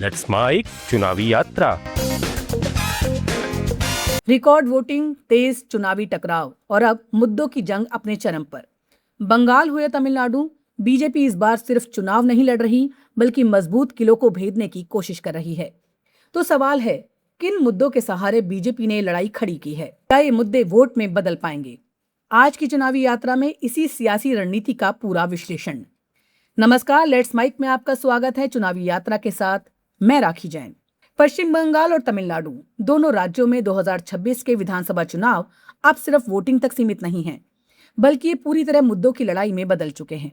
Let's mic चुनावी यात्रा। Record voting, तेज चुनावी टकराव और अब मुद्दों की जंग अपने चरम पर। बंगाल हो या तमिलनाडु, बीजेपी इस बार सिर्फ चुनाव नहीं लड़ रही बल्कि मजबूत किलों को भेदने की कोशिश कर रही है। तो सवाल है, किन मुद्दों के सहारे बीजेपी ने लड़ाई खड़ी की है? क्या ये मुद्दे वोट में बदल पाएंगे? आज की चुनावी यात्रा में इसी सियासी रणनीति का पूरा विश्लेषण। नमस्कार, लेट्स माइक में आपका स्वागत है। चुनावी यात्रा के साथ मैं राखी जैन। पश्चिम बंगाल और तमिलनाडु दोनों राज्यों में 2026 के विधानसभा चुनाव अब सिर्फ वोटिंग तक सीमित नहीं हैं, बल्कि ये पूरी तरह मुद्दों की लड़ाई में बदल चुके हैं।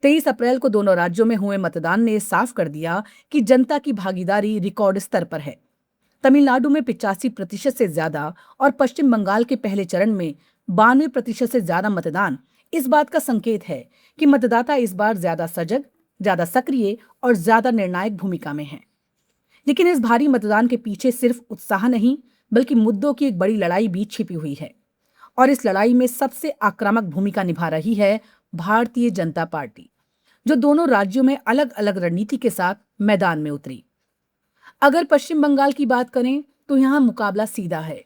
23 अप्रैल को दोनों राज्यों में हुए मतदान ने साफ कर दिया कि जनता की भागीदारी रिकॉर्ड स्तर पर है। तमिलनाडु में 85% से ज्यादा और पश्चिम बंगाल के पहले चरण में 92% से ज्यादा मतदान इस बात का संकेत है कि मतदाता इस बार ज्यादा सजग, ज्यादा सक्रिय और ज्यादा निर्णायक भूमिका में हैं। लेकिन इस भारी मतदान के पीछे सिर्फ उत्साह नहीं, बल्कि मुद्दों की एक बड़ी लड़ाई भी छिपी हुई है। और इस लड़ाई में सबसे आक्रामक भूमिका निभा रही है भारतीय जनता पार्टी, जो दोनों राज्यों में अलग अलग रणनीति के साथ मैदान में उतरी। अगर पश्चिम बंगाल की बात करें तो यहाँ मुकाबला सीधा है।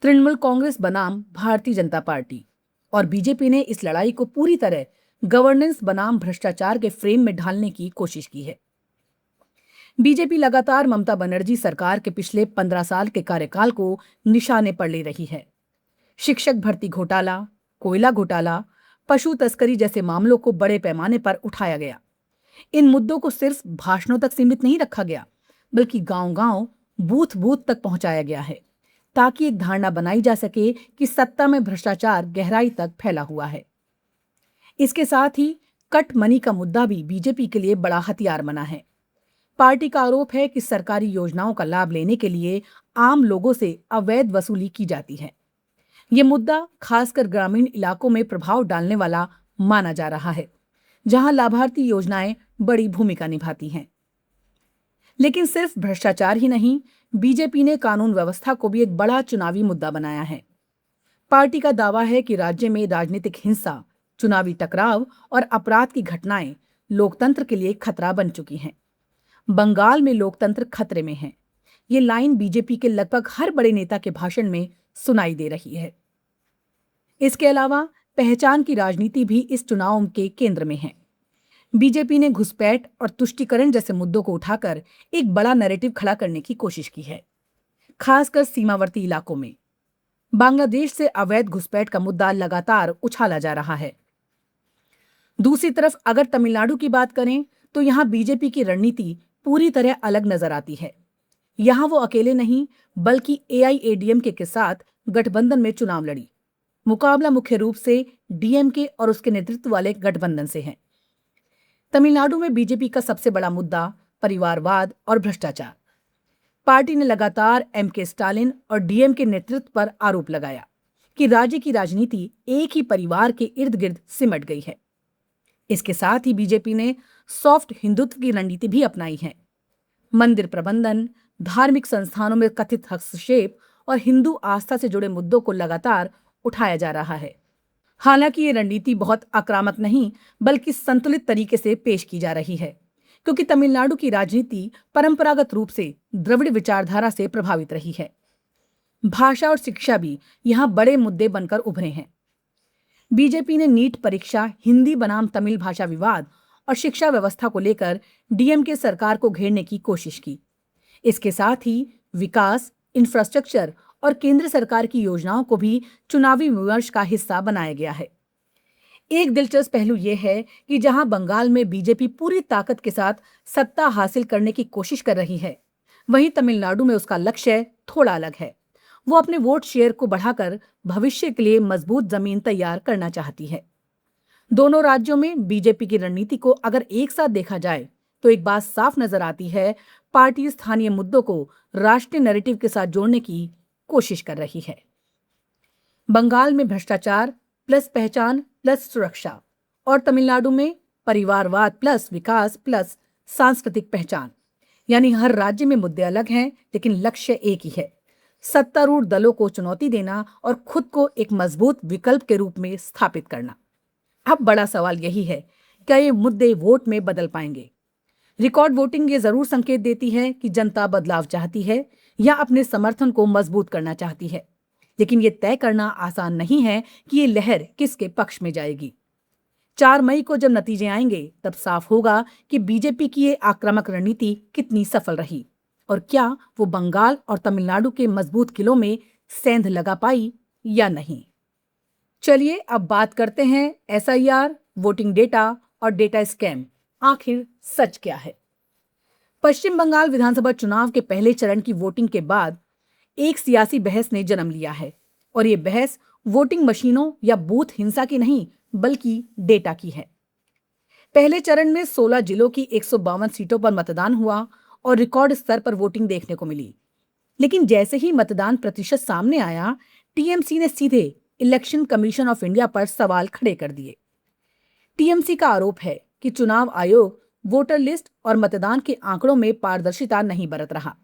तृणमूल कांग्रेस बनाम भारतीय जनता पार्टी और बीजेपी ने इस लड़ाई को पूरी तरह गवर्नेंस बनाम भ्रष्टाचार के फ्रेम में ढालने की कोशिश की है। बीजेपी लगातार ममता बनर्जी सरकार के पिछले 15 साल के कार्यकाल को निशाने पर ले रही है। शिक्षक भर्ती घोटाला, कोयला घोटाला, पशु तस्करी जैसे मामलों को बड़े पैमाने पर उठाया गया। इन मुद्दों को सिर्फ भाषणों तक सीमित नहीं रखा गया, बल्कि गांव-गांव, बूथ-बूथ तक पहुंचाया गया है, ताकि एक धारणा बनाई जा सके कि सत्ता में भ्रष्टाचार गहराई तक फैला हुआ है। इसके साथ ही कट मनी का मुद्दा भी बीजेपी के लिए बड़ा हथियार बना है। पार्टी का आरोप है कि सरकारी योजनाओं का लाभ लेने के लिए आम लोगों से अवैध वसूली की जाती है। ये मुद्दा खासकर ग्रामीण इलाकों में प्रभाव डालने वाला माना जा रहा है, जहां लाभार्थी योजनाएं बड़ी भूमिका निभाती हैं। लेकिन सिर्फ भ्रष्टाचार ही नहीं, बीजेपी ने कानून व्यवस्था को भी एक बड़ा चुनावी मुद्दा बनाया है। पार्टी का दावा है कि राज्य में राजनीतिक हिंसा, चुनावी टकराव और अपराध की घटनाएं लोकतंत्र के लिए खतरा बन चुकी हैं। बंगाल में लोकतंत्र खतरे में है, ये लाइन बीजेपी के लगभग हर बड़े नेता के भाषण में सुनाई दे रही है। इसके अलावा पहचान की राजनीति भी इस चुनाव के केंद्र में है। बीजेपी ने घुसपैठ और तुष्टीकरण जैसे मुद्दों को उठाकर एक बड़ा नैरेटिव खड़ा करने की कोशिश की है, खासकर सीमावर्ती इलाकों में। बांग्लादेश से अवैध घुसपैठ का मुद्दा लगातार उछाला जा रहा है। दूसरी तरफ अगर तमिलनाडु की बात करें तो यहां बीजेपी की रणनीति पूरी तरह अलग नजर आती है। यहां वो अकेले नहीं, बल्कि एआईएडीएमके के साथ गठबंधन में चुनाव लड़ी। मुकाबला मुख्य रूप से डीएमके और उसके नेतृत्व वाले गठबंधन से है। तमिलनाडु में बीजेपी का सबसे बड़ा मुद्दा परिवारवाद और भ्रष्टाचार। पार्टी ने लगातार एमके स्टालिन और डीएमके नेतृत्व पर आरोप लगाया कि राज्य की राजनीति एक ही परिवार के इर्द गिर्द सिमट गई है। इसके साथ ही बीजेपी ने सॉफ्ट हिंदुत्व की रणनीति भी अपनाई है। मंदिर प्रबंधन, धार्मिक संस्थानों में कथित हस्तक्षेप और हिंदू आस्था से जुड़े मुद्दों को लगातार उठाया जा रहा है। हालांकि ये रणनीति बहुत आक्रामक नहीं, बल्कि संतुलित तरीके से पेश की जा रही है, क्योंकि तमिलनाडु की राजनीति परंपरागत रूप से द्रविड़ विचारधारा से प्रभावित रही है। भाषा और शिक्षा भी यहाँ बड़े मुद्दे बनकर उभरे हैं। बीजेपी ने नीट परीक्षा, हिंदी बनाम तमिल भाषा विवाद और शिक्षा व्यवस्था को लेकर डीएमके सरकार को घेरने की कोशिश की। इसके साथ ही विकास, इंफ्रास्ट्रक्चर और केंद्र सरकार की योजनाओं को भी चुनावी विमर्श का हिस्सा बनाया गया है। एक दिलचस्प पहलू यह है कि जहां बंगाल में बीजेपी पूरी ताकत के साथ सत्ता हासिल करने की कोशिश कर रही है, वहीं तमिलनाडु में उसका लक्ष्य थोड़ा अलग है। वो अपने वोट शेयर को बढ़ाकर भविष्य के लिए मजबूत जमीन तैयार करना चाहती है। दोनों राज्यों में बीजेपी की रणनीति को अगर एक साथ देखा जाए तो एक बात साफ नजर आती है, पार्टी स्थानीय मुद्दों को राष्ट्रीय नैरेटिव के साथ जोड़ने की कोशिश कर रही है। बंगाल में भ्रष्टाचार प्लस पहचान प्लस सुरक्षा और तमिलनाडु में परिवारवाद प्लस विकास प्लस सांस्कृतिक पहचान, यानी हर राज्य में मुद्दे अलग हैं, लेकिन लक्ष्य एक ही है, सत्तारूढ़ दलों को चुनौती देना और खुद को एक मजबूत विकल्प के रूप में स्थापित करना। अब बड़ा सवाल यही है, क्या ये मुद्दे वोट में बदल पाएंगे? रिकॉर्ड वोटिंग ये जरूर संकेत देती है कि जनता बदलाव चाहती है या अपने समर्थन को मजबूत करना चाहती है, लेकिन ये तय करना आसान नहीं है कि ये लहर किसके पक्ष में जाएगी। 4 मई को जब नतीजे आएंगे तब साफ होगा कि बीजेपी की ये आक्रामक रणनीति कितनी सफल रही और क्या वो बंगाल और तमिलनाडु के मजबूत किलों में सेंध लगा पाई या नहीं। चलिए अब बात करते हैं एसआईआर, वोटिंग डेटा और डेटा स्कैम, आखिर सच क्या है। पश्चिम बंगाल विधानसभा चुनाव के पहले चरण की वोटिंग के बाद एक सियासी बहस ने जन्म लिया है और ये बहस वोटिंग मशीनों या बूथ हिंसा की नहीं बल्कि डेटा की है। पहले चरण में 16 जिलों की 152 सीटों पर मतदान हुआ और रिकॉर्ड स्तर पर वोटिंग देखने को मिली। लेकिन जैसे ही मतदान प्रतिशत सामने आया, टीएमसी ने सीधे इलेक्शन कमीशन ऑफ इंडिया पर सवाल खड़े कर दिए। टीएमसी का आरोप है कि चुनाव आयोग वोटर लिस्ट और मतदान के आंकड़ों में पारदर्शिता नहीं बरत रहा।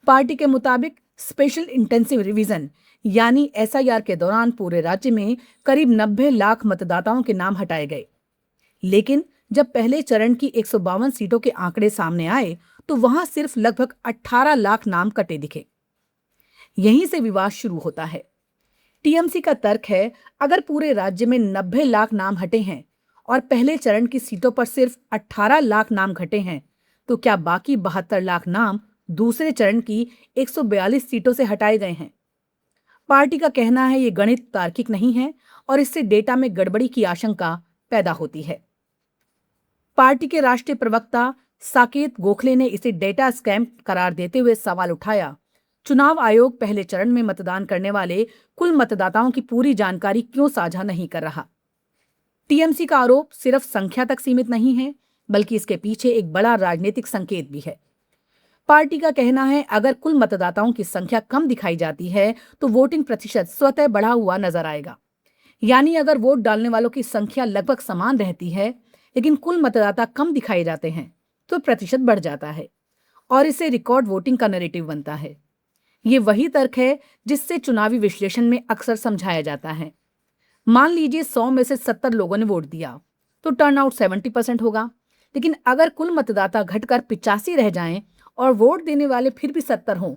पार्टी के मुताबिक स्पेशल इंटेंसिव रिवीजन यानी एसआईआर के दौरान पूरे राज्य में करीब 90 लाख मतदाताओं के नाम हटाए गए। लेकिन जब पहले चरण की 152 सीटों के आंकड़े सामने आए तो वहां सिर्फ लगभग 18 लाख नाम कटे दिखे। यहीं से विवाद शुरू होता है। टीएमसी का तर्क है, अगर पूरे राज्य में 90 लाख नाम हटे हैं और पहले चरण की सीटों पर सिर्फ 18 लाख नाम घटे हैं, तो क्या बाकी 72 लाख नाम दूसरे चरण की 142 सीटों से हटाए गए हैं? पार्टी का कहना है ये गणित तार्किक नहीं है और इससे डेटा में गड़बड़ी की आशंका पैदा होती है। पार्टी के राष्ट्रीय प्रवक्ता साकेत गोखले ने इसे डेटा स्कैम करार देते हुए सवाल उठाया, चुनाव आयोग पहले चरण में मतदान करने वाले कुल मतदाताओं की पूरी जानकारी क्यों साझा नहीं कर रहा। टीएमसी का आरोप सिर्फ संख्या तक सीमित नहीं है बल्कि इसके पीछे एक बड़ा राजनीतिक संकेत भी है। पार्टी का कहना है, अगर कुल मतदाताओं की संख्या कम दिखाई जाती है तो वोटिंग प्रतिशत स्वतः बढ़ा हुआ नजर आएगा। यानी अगर वोट डालने वालों की संख्या लगभग समान रहती है लेकिन कुल मतदाता कम दिखाए जाते हैं तो प्रतिशत बढ़ जाता है और इससे रिकॉर्ड वोटिंग का नैरेटिव बनता है। ये वही तर्क है जिससे चुनावी विश्लेषण में अक्सर समझाया जाता है। मान लीजिए 100 में से 70 लोगों ने वोट दिया तो टर्नआउट 70% होगा, लेकिन अगर कुल मतदाता घटकर 85 रह जाएं और वोट देने वाले फिर भी 70 हों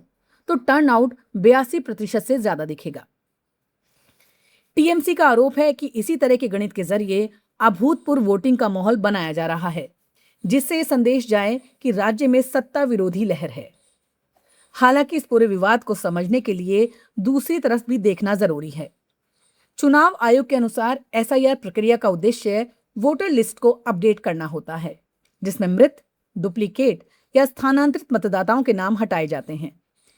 तो टर्नआउट 82% से ज्यादा दिखेगा। टीएमसी का आरोप है कि इसी तरह के गणित के जरिए अभूतपूर्व वोटिंग का माहौल बनाया जा रहा है, जिससे ये संदेश जाए कि राज्य में सत्ता विरोधी लहर है। हालांकि इस पूरे विवाद को समझने के लिए दूसरी तरफ भी देखना जरूरी है। चुनाव आयोग के अनुसार एसआईआर प्रक्रिया का उद्देश्य वोटर लिस्ट को अपडेट करना होता है, जिसमें मृत, डुप्लीकेट या स्थानांतरित मतदाताओं के नाम हटाए जाते हैं।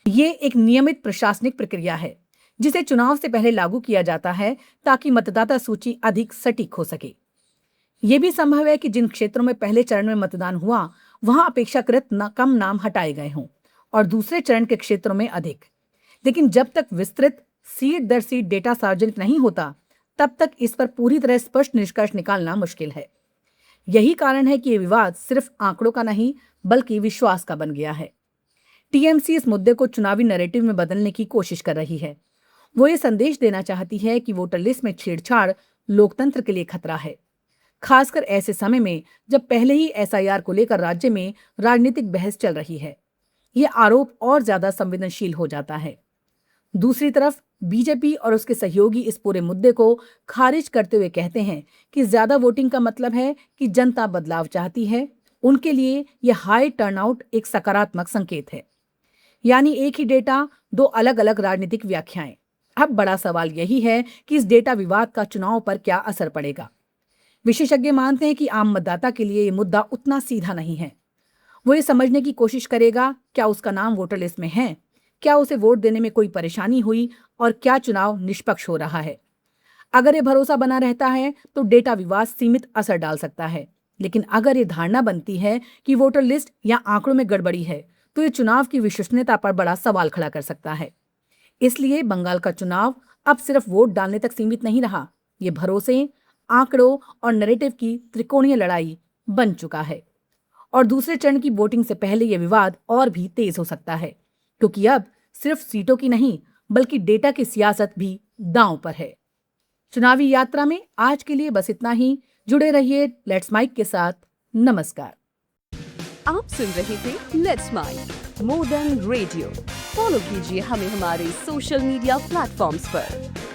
ये एक नियमित प्रशासनिक प्रक्रिया है जिसे चुनाव से पहले लागू किया जाता है ताकि मतदाता सूची अधिक सटीक हो सके। ये भी संभव है कि जिन क्षेत्रों में पहले चरण में मतदान हुआ वहां अपेक्षाकृत कम नाम हटाए गए हों और दूसरे चरण के क्षेत्रों में अधिक। लेकिन जब तक विस्तृत सीट दर सीट डेटा सार्वजनिक नहीं होता तब तक इस पर पूरी तरह स्पष्ट निष्कर्ष निकालना मुश्किल है। यही कारण है कि ये विवाद सिर्फ आंकड़ों का नहीं बल्कि विश्वास का बन गया है। टीएमसी इस मुद्दे को चुनावी नैरेटिव में बदलने की कोशिश कर रही है। वो ये संदेश देना चाहती है कि वोटर लिस्ट में छेड़छाड़ लोकतंत्र के लिए खतरा है, खासकर ऐसे समय में जब पहले ही एसआईआर को लेकर राज्य में राजनीतिक बहस चल रही है। ये आरोप और ज्यादा संवेदनशील हो जाता है। दूसरी तरफ बीजेपी और उसके सहयोगी इस पूरे मुद्दे को खारिज करते हुए कहते हैं कि ज्यादा वोटिंग का मतलब है कि जनता बदलाव चाहती है। उनके लिए यह हाई टर्नआउट एक सकारात्मक संकेत है। यानी एक ही डेटा, दो अलग अलग राजनीतिक व्याख्याएं। अब बड़ा सवाल यही है कि इस डेटा विवाद का चुनाव पर क्या असर पड़ेगा। विशेषज्ञ मानते हैं कि आम मतदाता के लिए ये मुद्दा उतना सीधा नहीं है। वो ये समझने की कोशिश करेगा, क्या उसका नाम वोटर लिस्ट में है, क्या उसे वोट देने में कोई परेशानी हुई और क्या चुनाव निष्पक्ष हो रहा है। अगर ये भरोसा बना रहता है तो डेटा विवाद सीमित असर डाल सकता है, लेकिन अगर ये धारणा बनती है कि वोटर लिस्ट या आंकड़ों में गड़बड़ी है तो ये चुनाव की विश्वसनीयता पर बड़ा सवाल खड़ा कर सकता है। इसलिए बंगाल का चुनाव अब सिर्फ वोट डालने तक सीमित नहीं रहा, ये भरोसे, आंकड़ों और नैरेटिव की त्रिकोणीय लड़ाई बन चुका है। और दूसरे चरण की वोटिंग से पहले यह विवाद और भी तेज हो सकता है, क्योंकि अब सिर्फ सीटों की नहीं बल्कि डेटा की सियासत भी दांव पर है। चुनावी यात्रा में आज के लिए बस इतना ही। जुड़े रहिए लेट्स माइक के साथ। नमस्कार। आप सुन रहे थे let's mind more than radio. Follow कीजिए हमें हमारे सोशल मीडिया प्लेटफॉर्म्स पर।